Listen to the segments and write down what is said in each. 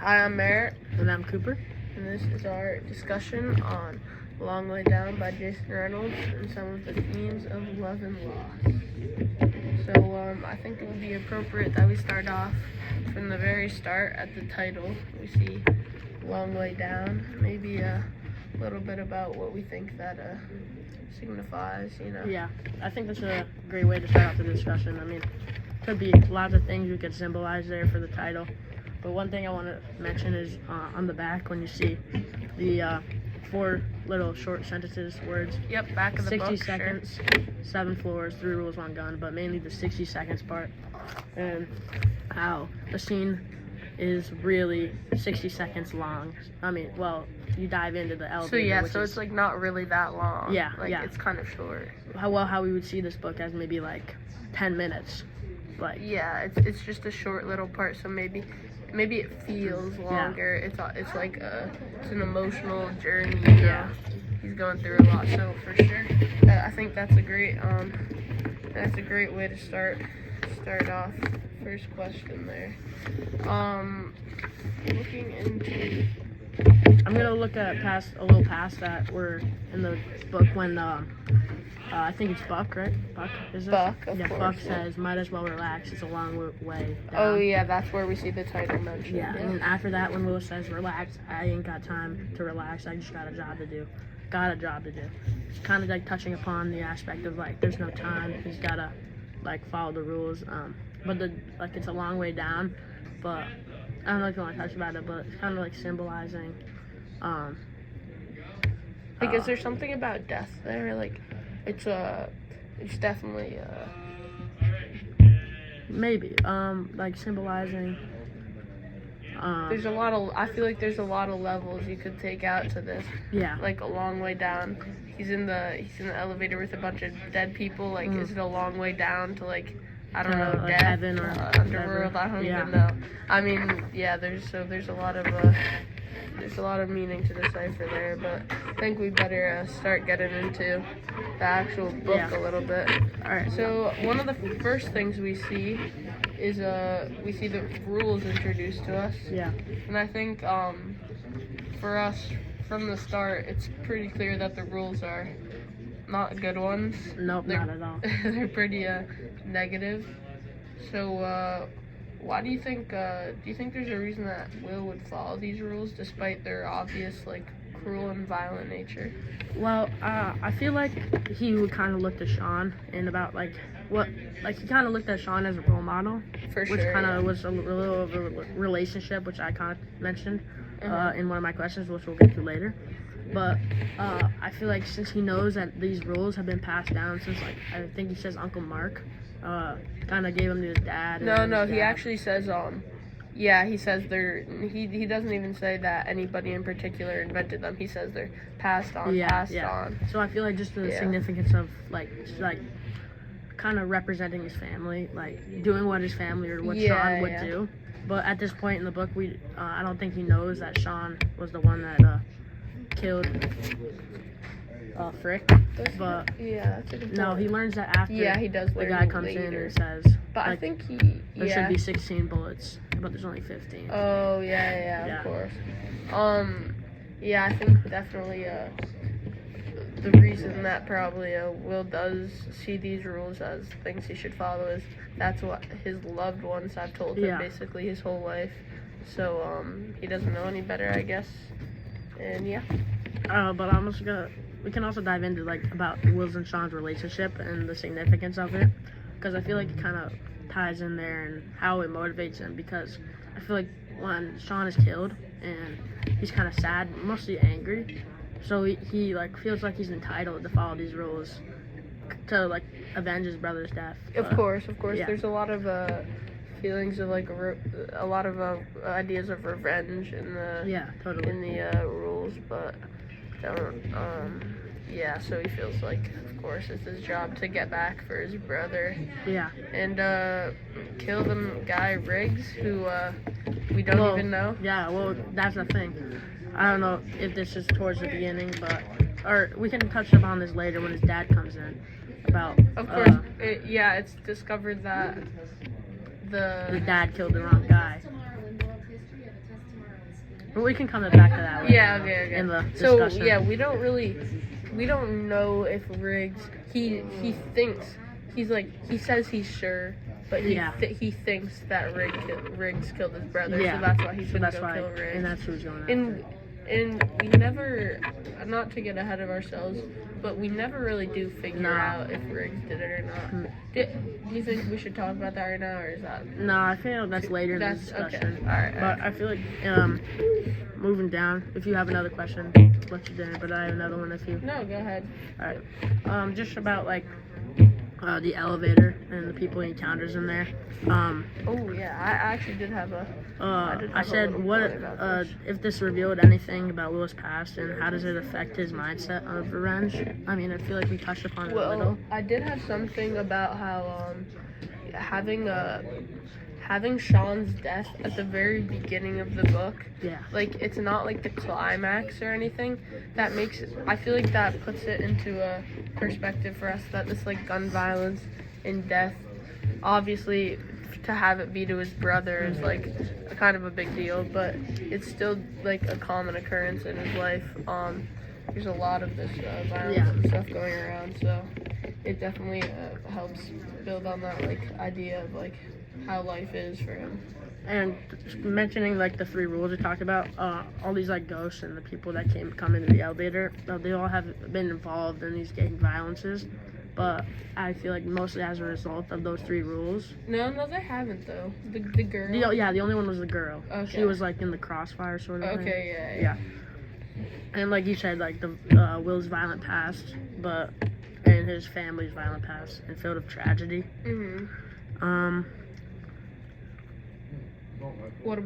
Hi, I'm Merritt, And I'm Cooper. and this is our discussion on Long Way Down by Jason Reynolds and some of the themes of love and loss. So I think it would be appropriate that we start off from the very start at the title. We see Long Way Down, maybe a little bit about what we think that signifies, Yeah, I think that's a great way to start off the discussion. I mean, could be lots of things we could symbolize there for the title. But one thing I want to mention is on the back when you see the 4 little short sentences, words. Yep, back of the 60 book, seconds, sure. 7 floors, 3 rules, 1 gun, but mainly the 60 seconds part. And how the scene is really 60 seconds long. I mean, well, you dive into the elevator. So it's like not really that long. Yeah, yeah. It's kind of short. How we would see this book as maybe like 10 minutes. Yeah, it's just a short little part, so maybe it feels longer. Yeah. It's like it's an emotional journey. Yeah, he's going through a lot. So for sure, I think that's a great way to start off. First question there. Looking into. I'm gonna look at a little past that. We're in the book when I think it's Buck, right? Buck, is it? Buck, of course. Buck says, "Might as well relax. It's a long way down." Oh yeah, that's where we see the title mentioned. Yeah, and then after that, when Willis says, "Relax, I ain't got time to relax. I just got a job to do." It's kind of like touching upon the aspect of like there's no time. He's gotta like follow the rules. But it's a long way down. But I don't know if you want to touch about it, but it's kind of like symbolizing. Because there's something about death there, like it's definitely maybe like symbolizing. I feel like there's a lot of levels you could take out to this. Yeah. Like a long way down. He's in the elevator with a bunch of dead people. Like, is it a long way down to like, I don't know, like death, heaven or underworld? I don't even know. I mean, yeah. There's a lot of meaning to decipher there, but I think we better start getting into the actual book a little bit. All right. So one of the first things we see is we see the rules introduced to us. Yeah. And I think for us from the start, it's pretty clear that the rules are not good ones. Nope, not at all. They're pretty negative. So why do you think there's a reason that Will would follow these rules despite their obvious like cruel and violent nature? Well, I feel like he would kind of look to Sean and about he kind of looked at Sean as a role model, For which sure, kind of yeah. was a little of a relationship, which I kind of mentioned in one of my questions, which we'll get to later. But I feel like since he knows that these rules have been passed down since I think he says Uncle Mark kind of gave them to his dad. No, he actually says he says he doesn't even say that anybody in particular invented them. He says they're passed on. So I feel like just the significance of like kind of representing his family, like doing what his family or what Sean would do. But at this point in the book, I don't think he knows that Sean was the one that killed Frick. But that's a good point. he learns that after he does the guy comes in and says, but I think there should be 16 bullets, but there's only 15. Oh yeah, of course. I think definitely the reason that probably Will does see these rules as things he should follow is that's what his loved ones have told him basically his whole life. So he doesn't know any better, I guess. And but we can also dive into about Will's and Sean's relationship and the significance of it, because I feel like it kind of ties in there and how it motivates him, because I feel like when Sean is killed and he's kind of sad, mostly angry, so he feels like he's entitled to follow these rules to avenge his brother's death. Of course. Yeah. There's a lot of feelings of a lot of ideas of revenge in the rules, but so he feels like, of course, it's his job to get back for his brother. Yeah. And kill the guy Riggs, who we don't even know. Yeah, well, that's the thing. I don't know if this is towards the beginning, or we can touch upon this later when his dad comes in. Of course, it's discovered that the dad killed the wrong guy. But we can come back to that later. Yeah, okay. In the So discussion. yeah, we don't know if Riggs. He thinks he says he's sure, but he thinks that Riggs killed his brother. Yeah. So that's why he's gonna that's go why, kill Riggs. and that's who's going after. And we never, not to get ahead of ourselves, but we never really do figure out if Riggs did it or not. Do you think we should talk about that right now, or is that? No, I feel that's later in the discussion. Okay. All right. But I feel like moving down. If you have another question, let you down. But I have another one if you. No, go ahead. All right. Just about like the elevator and the people he encounters in there. Oh yeah, I actually did have a. I said, what if this revealed anything about Will's past, and how does it affect his mindset of revenge? I mean, I feel like we touched upon it a little. I did have something about how having Sean's death at the very beginning of the book. Yeah. Like, it's not like the climax or anything. That makes it, I feel like that puts it into a perspective for us that this like gun violence and death, obviously, to have it be to his brother is like a kind of a big deal, but it's still like a common occurrence in his life. There's a lot of this violence and stuff going around, so it definitely helps build on that like idea of like how life is for him. And mentioning like the 3 rules we talked about, all these like ghosts and the people that come into the elevator, they all have been involved in these gang violences. But I feel like mostly as a result of those 3 rules. No, they haven't though. The girl. The only one was the girl. Okay. She was like in the crossfire sort of thing. Okay, Yeah. And like you said, like the Will's violent past, and his family's violent past and filled with tragedy. Mhm. What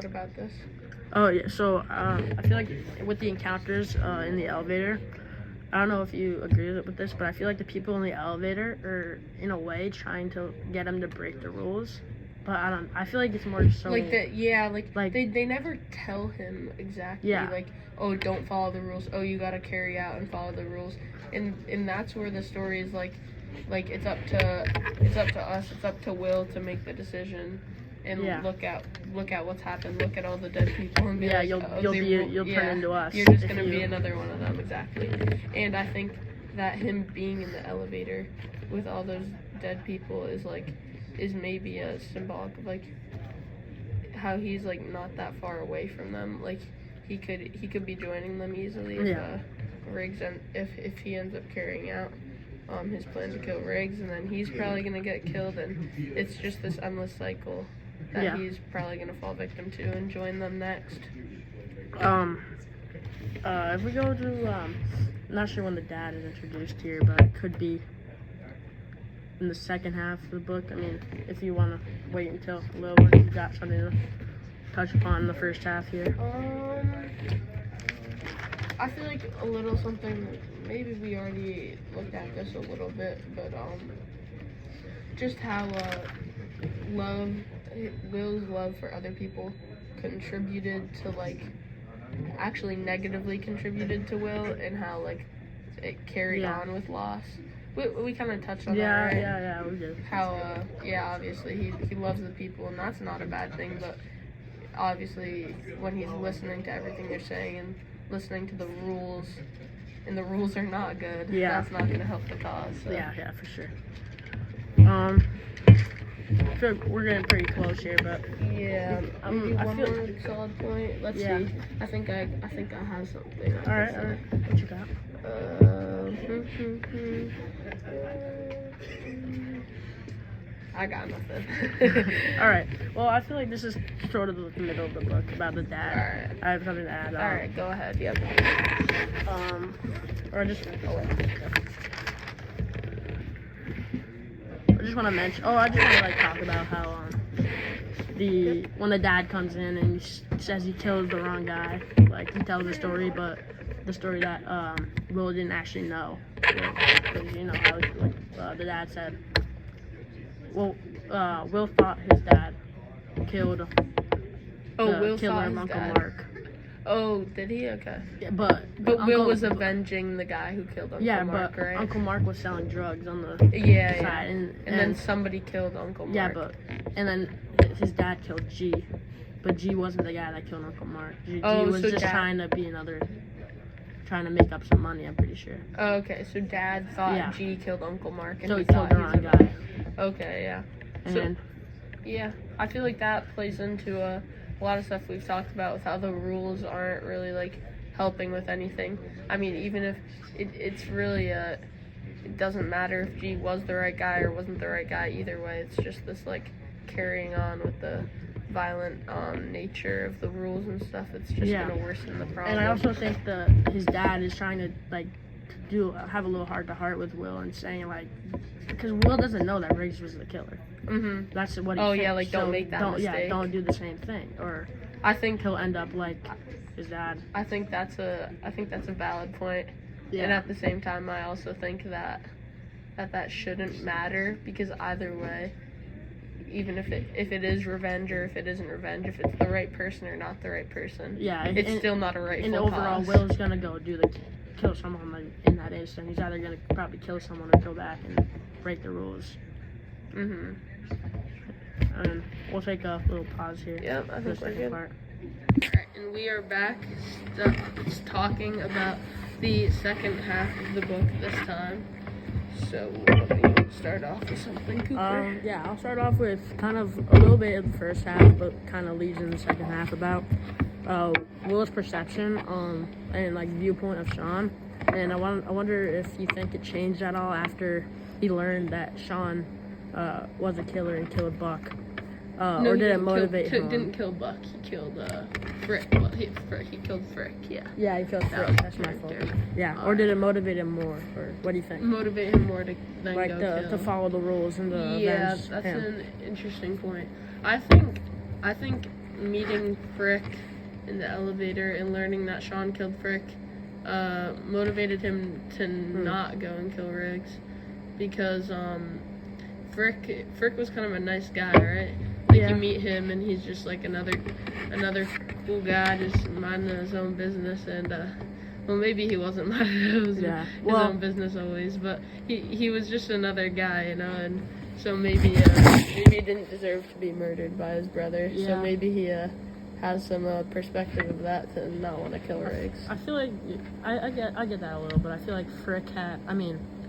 about this? Oh yeah. So I feel like with the encounters in the elevator. I don't know if you agree with this, but I feel like the people in the elevator are, in a way, trying to get him to break the rules. But I feel like it's more so... Like, they never tell him exactly, like, oh, don't follow the rules. Oh, you gotta carry out and follow the rules. And that's where the story is, like it's up to us, it's up to Will to make the decision. And look at what's happened. Look at all the dead people and be like, you'll turn into us. You're just gonna be another one of them, exactly. And I think that him being in the elevator with all those dead people is maybe a symbolic of like how he's like not that far away from them. Like he could be joining them easily if Riggs and if he ends up carrying out his plan to kill Riggs, and then he's probably gonna get killed, and it's just this endless cycle that he's probably gonna fall victim to and join them next. If we go to I'm not sure when the dad is introduced here, but it could be in the second half of the book. I mean, if you want to wait until a little bit, you got something to touch upon in the first half here. I feel like a little something, maybe we already looked at this a little bit, but just how Will's love for other people contributed to like actually negatively contributed to Will, and how like it carried on with loss. We kind of touched on that, right? Yeah, we did. How obviously he loves the people, and that's not a bad thing, but obviously when he's listening to everything they're saying and listening to the rules, and the rules are not good, that's not going to help the cause. So. Yeah, for sure. I feel like we're getting pretty close here, but maybe one more solid point. Let's see. I think I have something. All right. What you got? I got nothing. All right. Well, I feel like this is sort of the middle of the book about the dad. All right. I have something to add. All right, go ahead. Yep. Or just. I just want to mention. I just want to like talk about how when the dad comes in and he says he killed the wrong guy. Like he tells the story, but the story that Will didn't actually know. Because you know how the dad said. Well, Will thought his dad killed Will killer thought of his Uncle dad. Mark. Oh, did he? Okay. Yeah, but Will was avenging the guy who killed Uncle Mark, but right? Uncle Mark was selling drugs on the side. And then somebody killed Uncle Mark. Yeah, and then his dad killed G. but G wasn't the guy that killed Uncle Mark. G was so just Dad- trying to make up some money, I'm pretty sure. Oh, okay, so Dad thought Yeah. G killed Uncle Mark, and So he he killed thought the he was wrong about- guy. Okay, yeah. And So- then, Yeah, I feel like that plays into a lot of stuff we've talked about with how the rules aren't really like helping with anything. I mean, even if it's really it doesn't matter if G was the right guy or wasn't the right guy. Either way, it's just this like carrying on with the violent nature of the rules and stuff. It's just Yeah. gonna worsen the problem. and I also think his dad is trying to like have a little heart to heart with Will and saying like, because Will doesn't know that Riggs was the killer. Mm-hmm. That's what he Oh thinks. yeah, like don't So make that don't, mistake. Yeah, don't do the same thing, or I think he'll end up like his dad. I think that's a valid point. Yeah. And at the same time, I also think that shouldn't matter, because either way, even if it is revenge or if it isn't revenge, if it's the right person or not the right person, Yeah, it's still not a rightful And overall, cause. Will's gonna go kill someone like, in that instant. He's either gonna probably kill someone or go back and break the rules. Mhm. And we'll take a little pause here. Yep, I for the think we're second good. part. Alright, and we are back talking about the second half of the book this time. So let me start off with something, Cooper. Yeah, I'll start off with kind of a little bit of the first half, but kind of leads in the second half about Will's perception and like viewpoint of Sean. And I wonder if you think it changed at all after he learned that Sean was a killer and killed Buck, No, or he did it didn't motivate kill, him? Didn't kill Buck. He killed Frick. Well, he killed Frick. Yeah. Yeah, he killed That Frick. was That's my fault. character. Yeah, or did it motivate him more? Or what do you think? Motivate him more to then Like go to kill. follow the rules and to Yeah, avenge that's him. an interesting point. I think meeting Frick in the elevator and learning that Sean killed Frick motivated him to not go and kill Riggs, because Frick was kind of a nice guy, right? Like Yeah. you meet him and he's just like another cool guy, just minding his own business, and well, maybe he wasn't minding his own business always, but he was just another guy, you know, and so maybe he didn't deserve to be murdered by his brother. Yeah. So maybe he has some perspective of that to not want to kill Riggs. I feel like I get that a little, but I feel like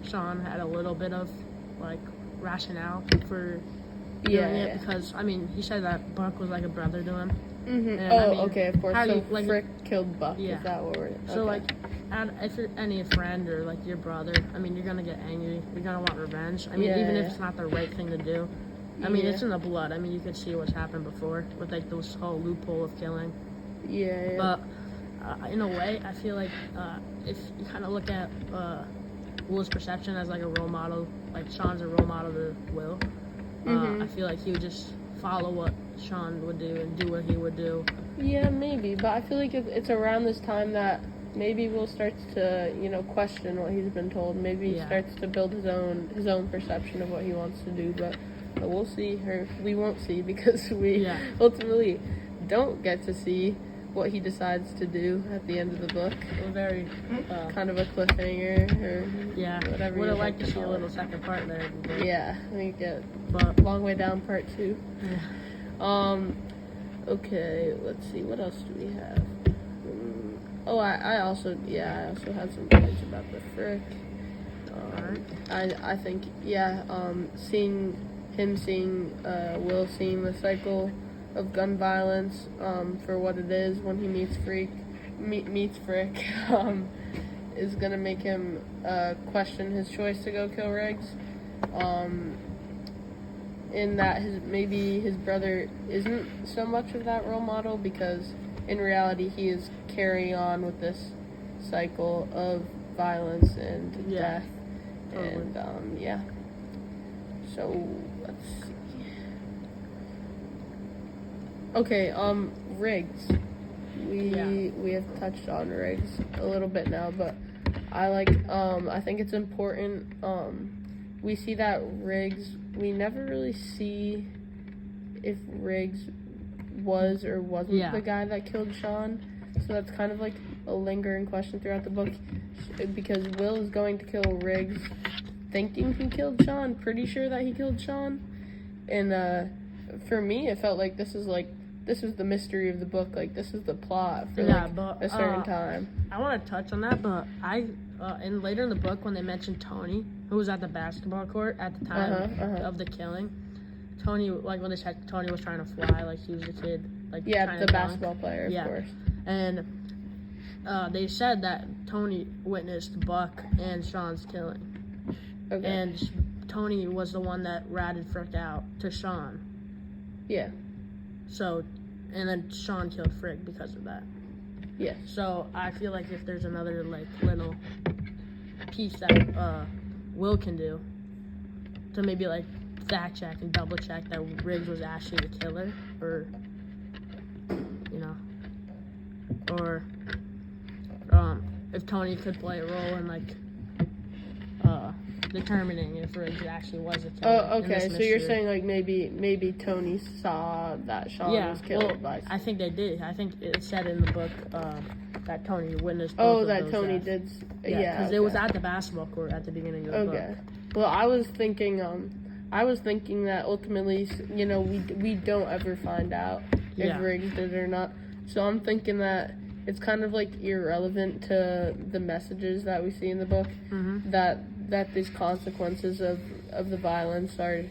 Sean had a little bit of like rationale for doing it, because he said that Buck was like a brother to him. Mm-hmm. And, Oh, okay, of course. how do So you, like, Frick killed Buck. Yeah. Is that what we're? So okay. like, if you're any friend or like your brother, you're gonna get angry. You're gonna want revenge. Even if it's not the right thing to do. It's in the blood. You could see what's happened before with like this whole loophole of killing. Yeah. But in a way, I feel like if you kind of look at Will's perception as like a role model, like Sean's a role model to Will, I feel like he would just follow what Sean would do and do what he would do. Yeah, maybe, but I feel like it's around this time that maybe Will starts to, question what he's been told. Maybe he starts to build his own perception of what he wants to do, but we'll see, or we won't see, because we ultimately don't get to see what he decides to do at the end of the book. A very kind of a cliffhanger, or whatever. Would you have liked to like see a call little it. second part there. But, Yeah, I think but long way down part 2. yeah. Okay, let's see, what else do we have? I also had some points about the Frick. I think, seeing Will seeing the cycle of gun violence for what it is when he meets Frick is gonna make him question his choice to go kill Riggs. In that maybe his brother isn't so much of that role model, because in reality he is carrying on with this cycle of violence and death. Totally. And so let's see. Okay, Riggs. We have touched on Riggs a little bit now, but I think it's important. We see that Riggs, we never really see if Riggs was or wasn't the guy that killed Sean. So that's kind of like a lingering question throughout the book, because Will is going to kill Riggs thinking he killed Sean, pretty sure that he killed Sean. And for me, it felt like this this is the mystery of the book. Like, this is the plot for but, a certain time. I want to touch on that, but and later in the book when they mentioned Tony, who was at the basketball court at the time of the killing, Tony, like when they said Tony was trying to fly, like he was a kid, like the basketball player, of course. And they said that Tony witnessed Buck and Sean's killing. Okay. And Tony was the one that ratted Frick out to Sean. Yeah. So, and then Sean killed Frick because of that. Yeah. So I feel like if there's another like little piece that Will can do to maybe like fact check and double check that Riggs was actually the killer, or or if Tony could play a role in like determining if Riggs actually was a killer. Oh, okay. So you're saying like maybe Tony saw that Sean was killed by. I think they did. I think it said in the book that Tony witnessed. Oh, both that of those Tony deaths. did. Because okay. it was at the basketball court at the beginning of the book. Okay. Well, I was thinking that ultimately, we don't ever find out if Riggs did it or not. So I'm thinking that it's kind of like irrelevant to the messages that we see in the book. Mm-hmm. That these consequences of the violence are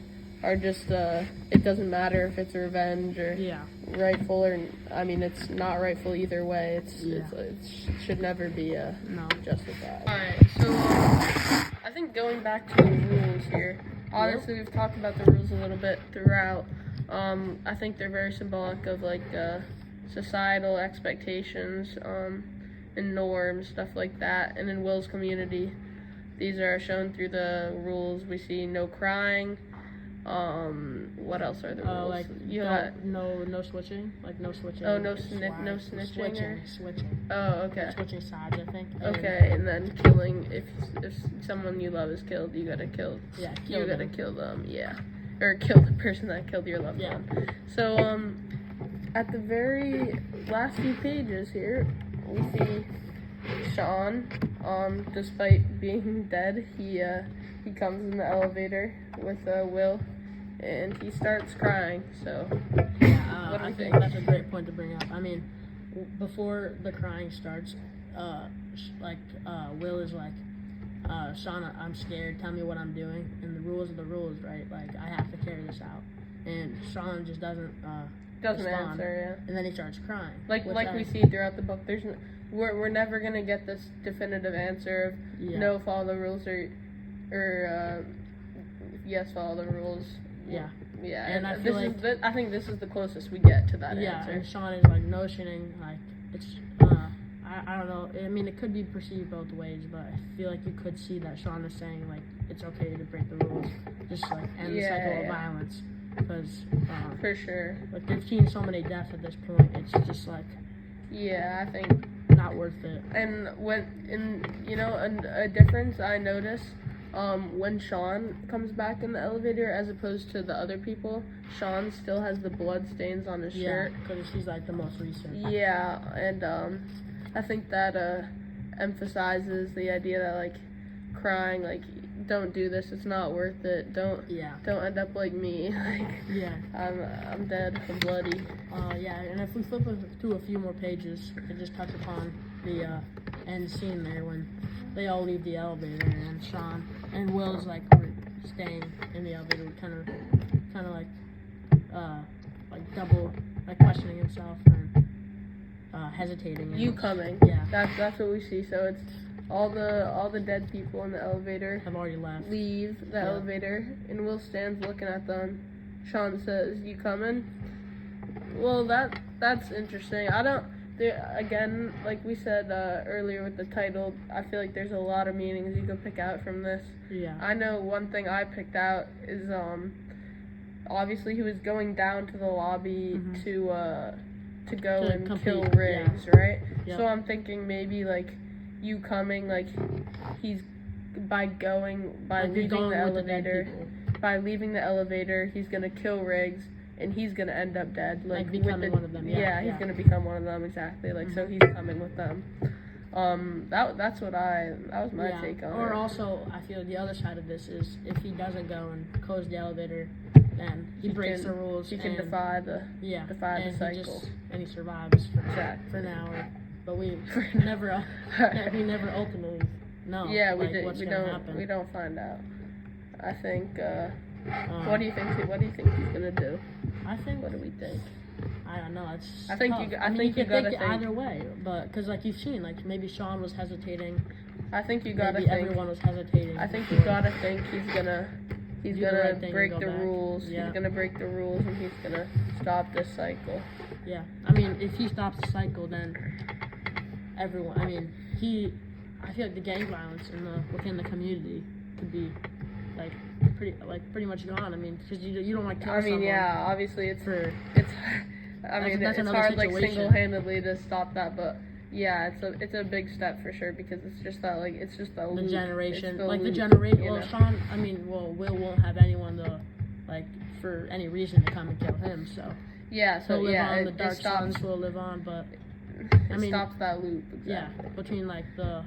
just it doesn't matter if it's revenge or rightful, or I mean it's not rightful either way. It should never be justified. All right, so I think going back to the rules here. Honestly, we've talked about the rules a little bit throughout. I think they're very symbolic of like societal expectations and norms, stuff like that. And in Will's community, these are shown through the rules. We see no crying. What else are the rules? Like no switching, like no switching. Oh, no snitching. Switching. Oh, okay. Switching sides, I think. Okay, and then killing. If someone you love is killed, you gotta kill. Yeah, you gotta kill them. Yeah, or kill the person that killed your loved one. So at the very last few pages here, we see Sean. Despite being dead, he comes in the elevator with Will, and he starts crying. So, what do you think? That's a great point to bring up. I mean, before the crying starts, Will is like, Sean, I'm scared. Tell me what I'm doing. And the rules are the rules, right? Like, I have to carry this out. And Sean just doesn't respond, answer. And then he starts crying. Like we see throughout the book. We're never gonna get this definitive answer of no, follow the rules, or yes, follow the rules. Yeah. Yeah. And I think this is the closest we get to that answer. Yeah, and Sean is like notioning, like it's I don't know. I mean, it could be perceived both ways, but I feel like you could see that Sean is saying like it's okay to break the rules, just like end the cycle of violence, because for sure. Like they've seen so many deaths at this point, it's just like I think not worth it. And a difference I notice when Sean comes back in the elevator as opposed to the other people, Sean still has the blood stains on his shirt. Yeah, because he's like the most recent. Yeah, and I think that emphasizes the idea that like crying, like don't do this, it's not worth it. Don't end up like me. I'm dead, I'm bloody. And if we flip through a few more pages and just touch upon the end scene there when they all leave the elevator and Sean and Will's like staying in the elevator, kind of like double, like questioning himself and hesitating. You coming? Yeah. That's what we see. So it's all the dead people in the elevator have already left. Leave the elevator, and Will stands looking at them. Sean says, "You coming?" Well, that's interesting. Again, like we said earlier with the title, I feel like there's a lot of meanings you could pick out from this. Yeah. I know one thing I picked out is obviously he was going down to the lobby to go and kill Riggs, right? Yep. So I'm thinking maybe like you coming, like he's leaving the elevator, he's gonna kill Riggs. And he's gonna end up dead, like becoming one of them. He's gonna become one of them, exactly. Like so, he's coming with them. That was my take on it. Or also, I feel the other side of this is if he doesn't go and close the elevator, and he breaks the rules. He can and, defy the and cycle. He survives Exactly. for now. But we never ultimately know. Yeah, what's gonna happen. we don't find out. I think. What do you think? What do you think he's gonna do? What do we think? I don't know. It's I think tough. you. I mean, think you you could gotta think think. either way, but because like you've seen, like maybe Sean was hesitating. I think you gotta maybe think. everyone was hesitating. I think you before. gotta think he's gonna Do the right thing break and the go back. rules. Yeah. He's gonna break the rules and he's gonna stop this cycle. Yeah, I mean, if he stops the cycle, then everyone. I mean, I feel like the gang violence within the community could be pretty much gone. I mean, because you don't like kill someone. Yeah, obviously it's. I mean, that's it's another hard like situation. single-handedly to stop that, but yeah, it's a big step for sure because it's just that the loop. generation, It's the loop, generation. you Well, know? Sean, Will won't have anyone to for any reason to come and kill him. So Yeah, so he'll live yeah, on. The it Dark stops. Sons will live on, but It stops that loop. Exactly. yeah, between the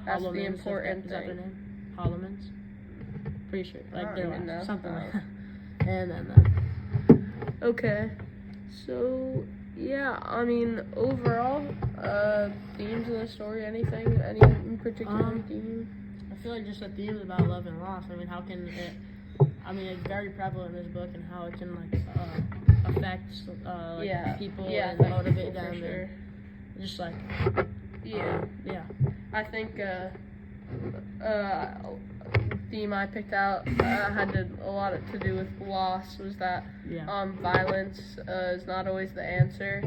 That's the Hollowmans. important Is that their thing. name? Hollowmans. Pretty sure. don't They're even know. something Oh. like that. And then. Okay, so yeah, I mean overall, themes of the story, any in particular theme? I feel like just the themes about love and loss. I mean, how can it? I mean, it's very prevalent in this book, and how it can affect people and motivate them, sure. and just like Yeah, I think theme I picked out had a lot to do with loss. Was that violence is not always the answer.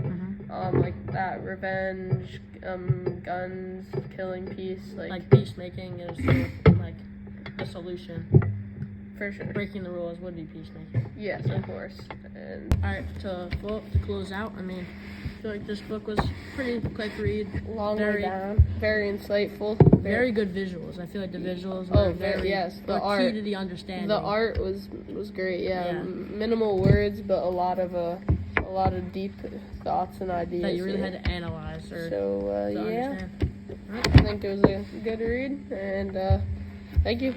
Like that revenge, guns, killing, peace, like peacemaking is the solution. For sure. Breaking the rules would be peacemaking. Yes, of course. And all right, to close out, I mean, I feel like this book was pretty quick read. Long way down. Very insightful. Very good visuals. I feel like the visuals were the art, key to the understanding. The art was great. Yeah. Minimal words, but a lot of deep thoughts and ideas that you really had to analyze or so understand. I think it was a good read, and thank you.